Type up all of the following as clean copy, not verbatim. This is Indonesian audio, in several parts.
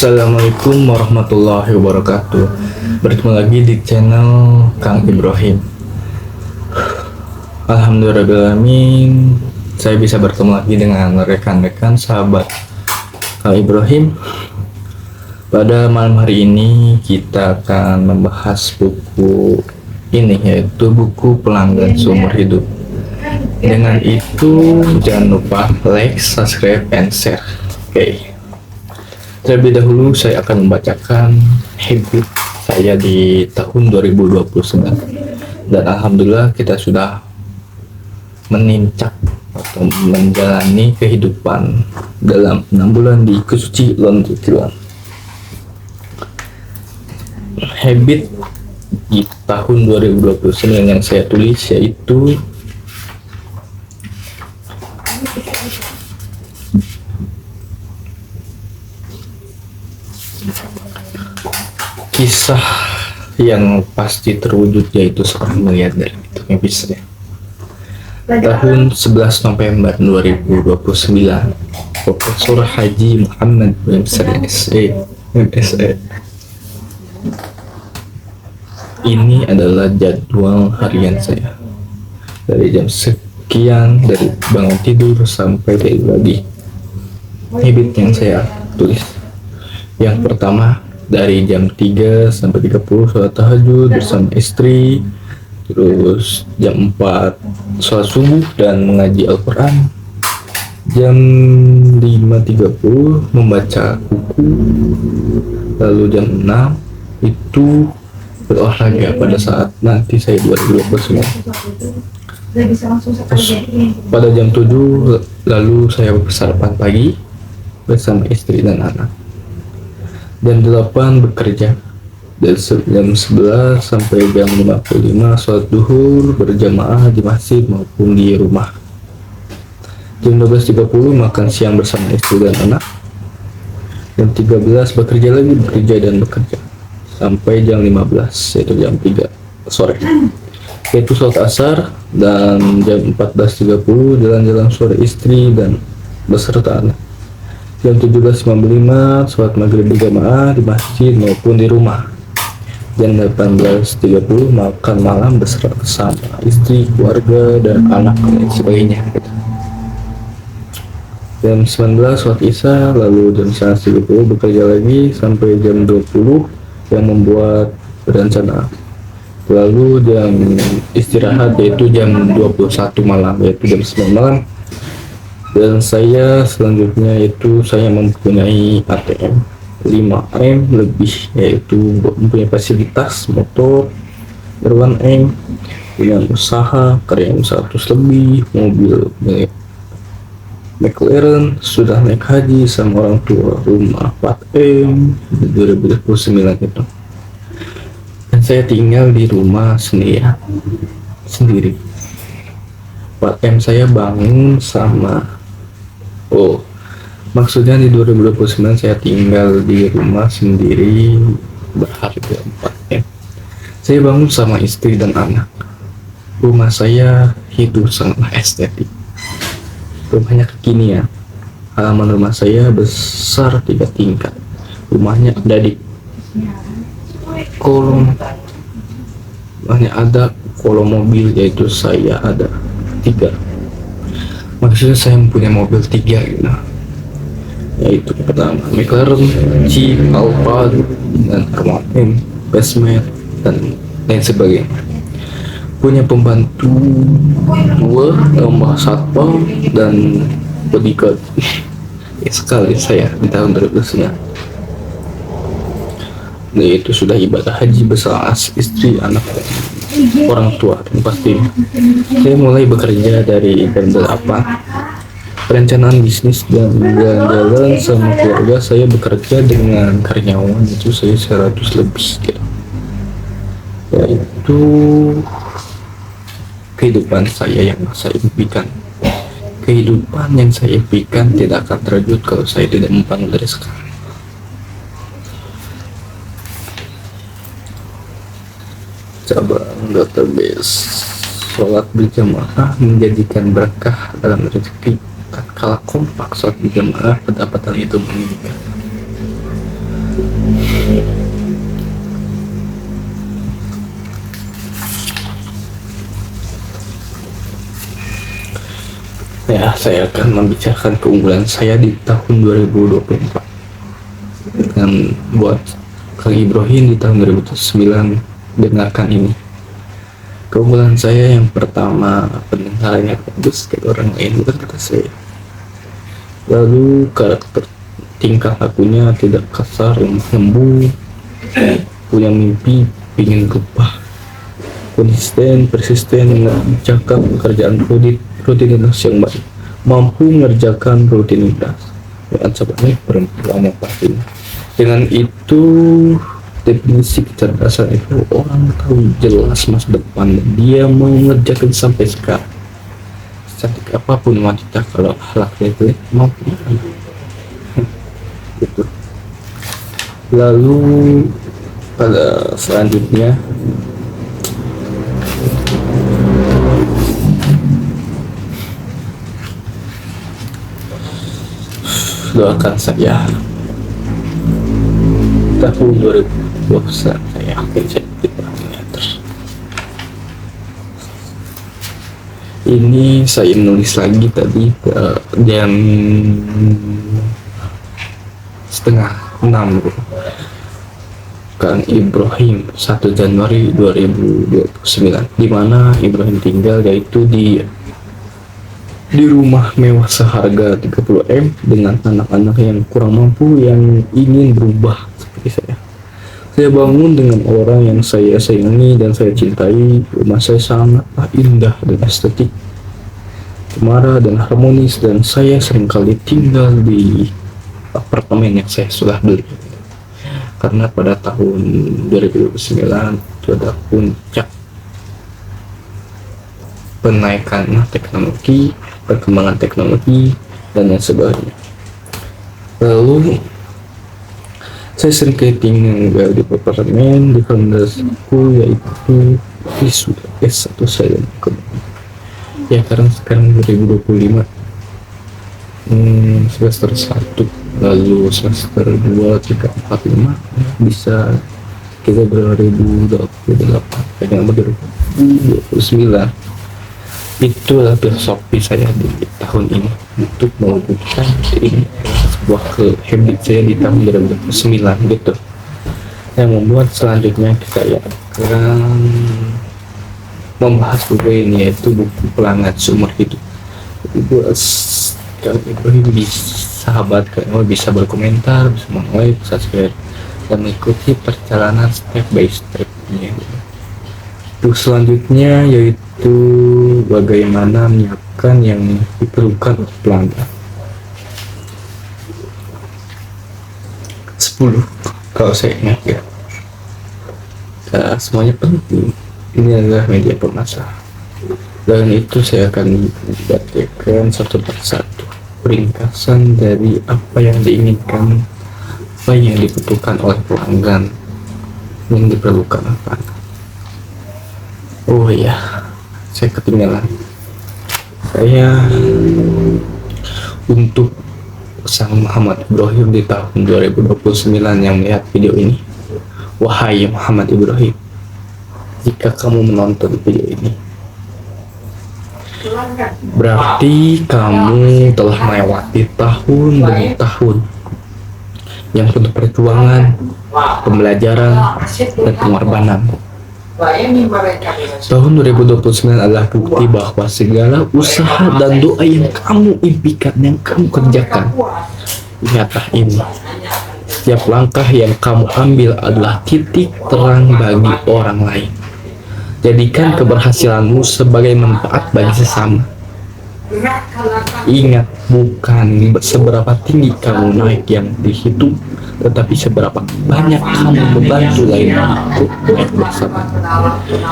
Assalamualaikum warahmatullahi wabarakatuh. Bertemu lagi di channel Kang Ibrahim. Alhamdulillahirrahmanirrahim, saya bisa bertemu lagi dengan rekan-rekan sahabat Kang Ibrahim. Pada malam hari ini kita akan membahas buku ini, yaitu buku Pelanggan Seumur Hidup. Dengan itu jangan lupa like, subscribe, and share. Oke. Terlebih dahulu saya akan membacakan habit saya di tahun 2029, dan alhamdulillah kita sudah menincak atau menjalani kehidupan dalam 6 bulan di Kesuci Lontukilan. Habit di tahun 2029 yang saya tulis yaitu kisah yang pasti terwujud, yaitu seorang miliarder itu bisa ya. Tahun 11 November 2029, Profesor Haji Muhammad Wimsar MSE. Ini adalah jadwal harian saya. Dari jam sekian, dari bangun tidur sampai tidur lagi. Habit yang saya tulis. Yang pertama, dari jam 3 sampai 30 sholat tahajud bersama istri. Terus jam 4 sholat subuh dan mengaji Al-Quran. Jam 5.30 membaca buku. Lalu jam 6 itu berolahraga pada saat nanti saya 2029. Terus pada jam 7 lalu saya sarapan pagi bersama istri dan anak. Jam 8 bekerja. Dari jam 11 sampai jam 55 sholat duhur berjamaah di masjid maupun di rumah. Jam 12.30 makan siang bersama istri dan anak. Jam 13 bekerja dan bekerja sampai jam 15, yaitu jam 3 sore, yaitu sholat asar. Dan jam 14.30 jalan-jalan sore istri dan beserta anak. Jam 17.55 sholat maghrib berjamaah di masjid maupun di rumah. Jam 18.30 makan malam bersama istri, keluarga, dan anak dan sebagainya. Jam 19 sholat isya, lalu jam 19.30 bekerja lagi sampai jam 20 yang membuat berencana. Lalu jam istirahat yaitu jam 21 malam, yaitu jam 9 malam. Dan saya selanjutnya itu saya mempunyai ATM 5M lebih, yaitu mempunyai fasilitas motor R1M dengan usaha karyawan 100 lebih, mobil milik McLaren, sudah naik haji sama orang tua, rumah 4M di 2029 itu. Dan saya tinggal di rumah sendiri. 4M saya bangun sama maksudnya di 2029 saya tinggal di rumah sendiri berharga 4M. Saya bangun sama istri dan anak. Rumah saya itu sangatlah estetik. Rumahnya kekinian. Halaman rumah saya besar 3 tingkat. Rumahnya ada di ada kolom mobil, yaitu saya ada 3. Maksudnya saya mempunyai mobil 3 gitu, yaitu pertama McLaren, Jeep, Alphard, dan R1M, Basement, dan lain sebagainya. Punya pembantu 2, tambah satpam, dan bodyguard. Ya, sekali saya di tahun 2009. Nah, itu sudah ibadah haji bersama istri, anak, orang tua. Dan pasti saya mulai bekerja dari jam 8. Perencanaan bisnis dan jalan-jalan sama keluarga. Saya bekerja dengan karyawan itu saya 100 lebih gitu. Yaitu kehidupan saya yang saya impikan. Kehidupan yang saya impikan tidak akan terwujud kalau saya tidak membangun dari sekarang. Cabang database. Sholat berjamaah menjadikan berkah dalam rezeki. Tatkala kompak sholat berjamaah, pendapatan itu meningkat. ya, saya akan membicarakan keunggulan saya di tahun 2024 dengan buat Kang Ibrahim di tahun 2009. Dengarkan ini. Keunggulan saya yang pertama, pendengarannya bagus kayak orang lain, bukan kata saya. Lalu karakter tingkah lakunya tidak kasar, lembut, punya mimpi, ingin berubah, konsisten, persisten, cakap pekerjaan rutinitas yang baik, mampu mengerjakan rutinitas, dan sebagainya perempuan yang pasti. Dengan itu, definisi kecerdasan itu orang tahu jelas masa depan dan dia mau mengerjakan sampai sekarang. Cantik apapun wanita, kalau akhlaknya itu mau gitu. Lalu pada selanjutnya, doakan saya tahun 2021 saya yakin saya diperhatikan terus. Ini saya nulis lagi tadi jam 5:30 Kang Ibrahim 1 Januari 2029, di mana Ibrahim tinggal yaitu di rumah mewah seharga 30M dengan anak-anak yang kurang mampu yang ingin berubah seperti saya. Saya bangun dengan orang yang saya sayangi dan saya cintai. Rumah saya sangatlah indah dan estetik, cemara dan harmonis, dan saya seringkali tinggal di apartemen yang saya sudah beli. Karena pada tahun 2009 itu ada puncak penaikan teknologi, perkembangan teknologi, dan lain sebagainya. Lalu saya sering tinggal di apartemen di fakultasku yaitu wisuda S1 saya dan ya sekarang 2025, semester 1, lalu semester 2, 3, 4, 5 bisa kita 2028 dengan 2029. Itulah filosofi saya di tahun ini untuk mewujudkan ini sebuah habit saya di tahun 2009 gitu, yang membuat selanjutnya kita akan membahas buku ini, yaitu buku Pelanggan Seumur Hidup. Buat Kang Ibrahim sahabat kalian bisa berkomentar, bisa like, subscribe, dan mengikuti perjalanan step by stepnya. Terus selanjutnya yaitu bagaimana menyiapkan yang diperlukan oleh pelanggan. 10 kalau saya ingat ya. Semuanya penting. Ini adalah media pemasaran. Dan itu saya akan membacakan satu persatu ringkasan dari apa yang diinginkan, apa yang dibutuhkan oleh pelanggan, yang diperlukan apa. Oh iya, saya ketinggalan. Saya untuk Sang Muhammad Ibrahim di tahun 2029 yang melihat video ini, wahai Muhammad Ibrahim, jika kamu menonton video ini, berarti kamu telah melewati tahun demi tahun yang penuh perjuangan, pembelajaran, dan pengorbanan. Tahun 2029 adalah bukti bahwa segala usaha dan doa yang kamu impikan, yang kamu kerjakan, ingatlah ini, setiap langkah yang kamu ambil adalah titik terang bagi orang lain. Jadikan keberhasilanmu sebagai manfaat bagi sesama. Ingat, bukan seberapa tinggi kamu naik yang dihitung, tetapi seberapa banyak kamu membantu lain untuk naik bersama.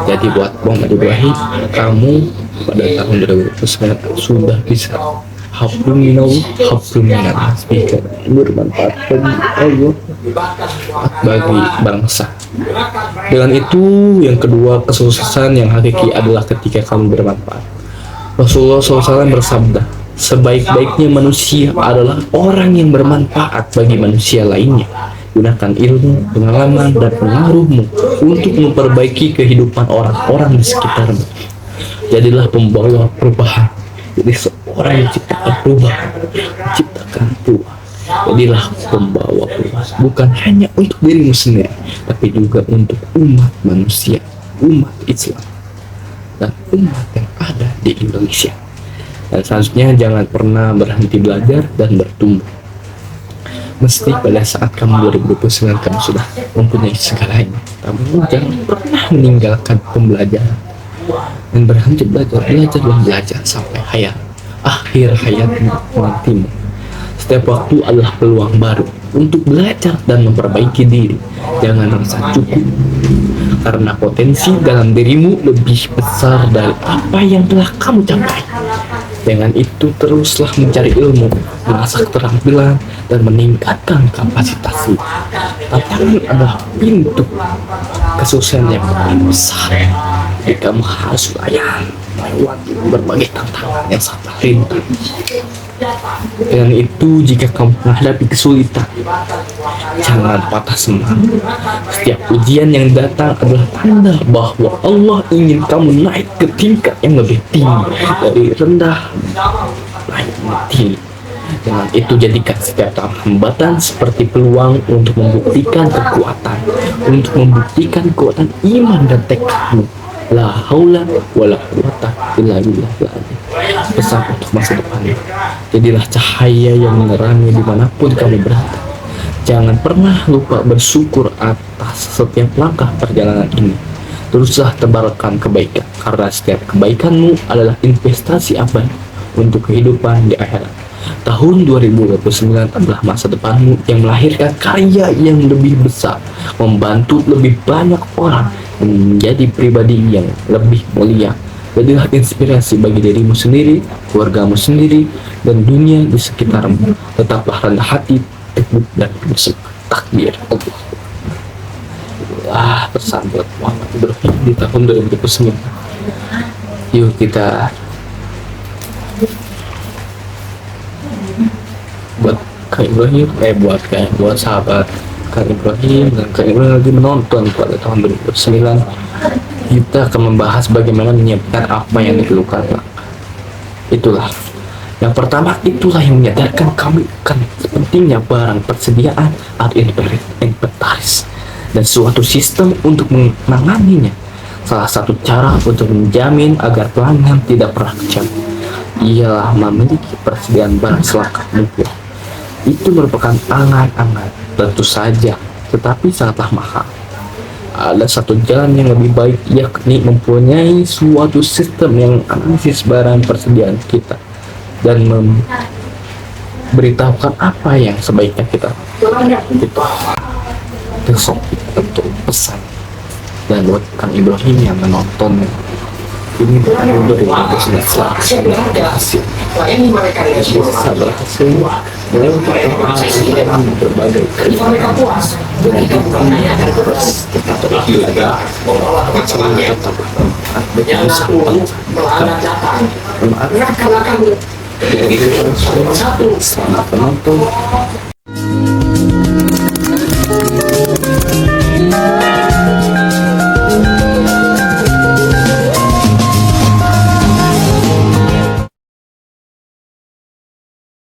Jadi buat Muhammad Ibrahim, kamu pada tahun 2009 sudah bisa bermanfaat bagi bangsa. Dengan itu, yang kedua, kesuksesan yang hakiki adalah ketika kamu bermanfaat. Rasulullah SAW bersabda, sebaik-baiknya manusia adalah orang yang bermanfaat bagi manusia lainnya. Gunakan ilmu, pengalaman, dan pengaruhmu untuk memperbaiki kehidupan orang-orang di sekitarmu. Jadilah pembawa perubahan Jadi seorang yang ciptakan perubahan, ciptakan perubahan. Jadilah pembawa perubahan, bukan hanya untuk dirimu sendiri, tapi juga untuk umat manusia, umat Islam, dan umat yang ada di Indonesia. Dan selanjutnya, jangan pernah berhenti belajar dan bertumbuh. Mesti pada saat kamu 2029 kamu sudah mempunyai segalanya, namun jangan pernah meninggalkan pembelajaran dan berhenti belajar, dan belajar sampai akhir hayatmu nantimu. Setiap waktu adalah peluang baru untuk belajar dan memperbaiki diri. Jangan merasa cukup, karena potensi dalam dirimu lebih besar dari apa yang telah kamu capai. Dengan itu, teruslah mencari ilmu, mengasah keterampilan, dan meningkatkan kapasitasmu. Tantangan adalah pintu kesuksesan yang paling besar. Jadi kamu harus melewati berbagai tantangan yang sangat ringan. Dengan itu, jika kamu menghadapi kesulitan, jangan patah semangat. Setiap ujian yang datang adalah tanda bahwa Allah ingin kamu naik ke tingkat yang lebih tinggi, dari rendah naik tinggi. Dengan itu, jadikan setiap hambatan seperti peluang untuk membuktikan kekuatan iman dan tekadmu. La haula wala quwata illa billah. Pesan untuk masa depan, jadilah cahaya yang menerangi dimanapun kamu berada. Jangan pernah lupa bersyukur atas setiap langkah perjalanan ini. Teruslah tebarkan kebaikan, karena setiap kebaikanmu adalah investasi abadi untuk kehidupan di akhirat. Tahun 2029 adalah masa depanmu yang melahirkan karya yang lebih besar, membantu lebih banyak orang, dan menjadi pribadi yang lebih mulia. Jadilah inspirasi bagi dirimu sendiri, keluargamu sendiri, dan dunia di sekitarmu. Tetaplah rendah hati, teguh, dan bersemangat. Takbir Allah. Itulah pesan buat Muhammad Ibrahim di tahun 2029. Yuk kita buat Kak Ibrahim, buat sahabat Kak Ibrahim dan Kak Ibrahim lagi menonton pada tahun 2009. Kita akan membahas bagaimana menyiapkan apa yang diperlukan. Itulah yang pertama, itulah yang menyadarkan kami akan pentingnya barang persediaan atau inventaris dan suatu sistem untuk menanganinya. Salah satu cara untuk menjamin agar pelanggan tidak pernah kecewa ialah memiliki persediaan barang selengkap mungkin. Itu merupakan angan-angan, tentu saja, tetapi sangatlah mahal. Ada satu jalan yang lebih baik, yakni mempunyai suatu sistem yang analisis barang persediaan kita dan memberitahukan apa yang sebaiknya kita besok untuk pesan. Dan buat Kang Ibrahim yang menonton ini tahun 2019 berhasil, bisa berhasil dalam berbagai selamat penonton.